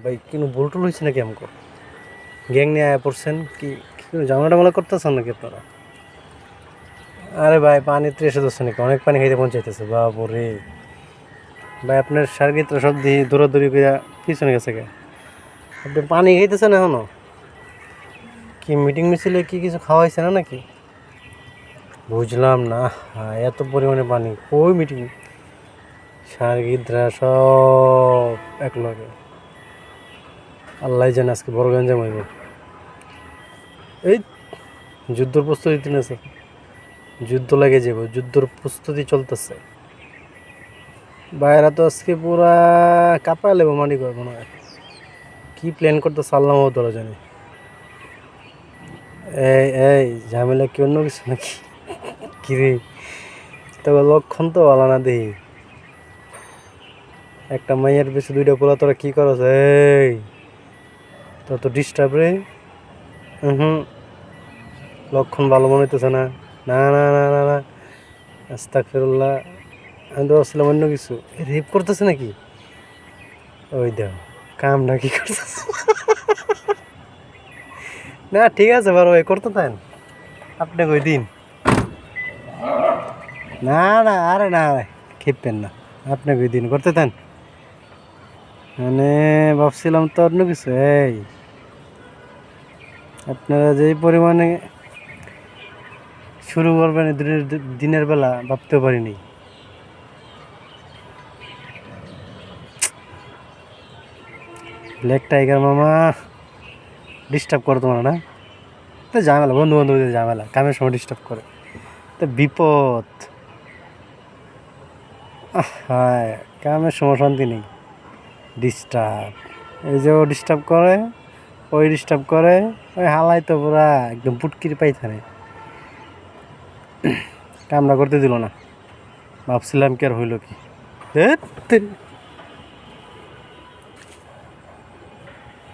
ভাই কোনো ভুল টুল হয়েছে নাকি আমাকে? গ্যাং নিয়ে আয়া পড়ছেন কি? ঝামেলা টামেলা করতেছেন নাকি আপনারা? আরে ভাই পানি তো এসে যাচ্ছে নাকি? অনেক পানি খাইতে মন চাইতেছে বাবরে। ভাই আপনার সার্গিত্র সব দিয়ে দৌড়াদৌড়ি করে পিছনে গেছে গে। আপনি পানি খাইতেছেন এখনো? কি মিটিং মিছিলে কি কিছু খাওয়াইছে না নাকি? বুঝলাম না। হ্যাঁ, এত পরিমাণে পানি কই মিটিং? সার্গিদ্রা সব এক লগে। আল্লাহ জানে আজকে বড় গঞ্জাম হইব। এই যুদ্ধর প্রস্তুতি নিয়েছে, যুদ্ধ লেগে যাব, যুদ্ধর প্রস্তুতি চলতেছে। বাইরা তো আজকে পুরা কাঁপা লেবো মানি কর মনে হয়। কি প্ল্যান করতেছে আল্লাহ ধরা জানে। এই এই ঝামেলা কি অন্য কিছু নাকি? কিরে তবে লক্ষণ তো ভালো না দেখি। একটা মাইয়ের বেশি দুইটা পোলা তোরা কি করছ? এই তোর তো ডিস্টার্ব রে। হুম, লক্ষণ ভালো মনে হইতেছে না। না না না না না, আস্তাগফিরুল্লাহ। আমি তো ভাবছিলাম অন্য কিছু। রেপ করতেছে নাকি? ওই দেখ কামটা কি করতেছে। না ঠিক আছে বড় ভাই করতে থাকেন, আপনি কই দিন। না না আরে না খেপেন না, আপনি কই দিন করতে থাকেন। মানে ভাবছিলাম তো অন্য কিছু। এই আপনারা যেই পরিমাণে শুরু করবেন দিনের বেলা ভাবতেও পারিনি। ব্ল্যাক টাইগার মামা ডিস্টার্ব করে তোমার না? তো ঝামেলা, বন্ধু বান্ধবদের ঝামেলা, কামের সময় ডিস্টার্ব করে তো বিপদ। হ্যাঁ, কামের সময় শান্তি নেই, ডিস্টার্ব। এই যে ও ডিস্টার্ব করে, ওই ডিস্টার্ব করে, ওই হালাই তো পুরা একদম পুটকির পাইথানে কামটা করতে দিল না। ভাবছিলাম কি আর হইল কি।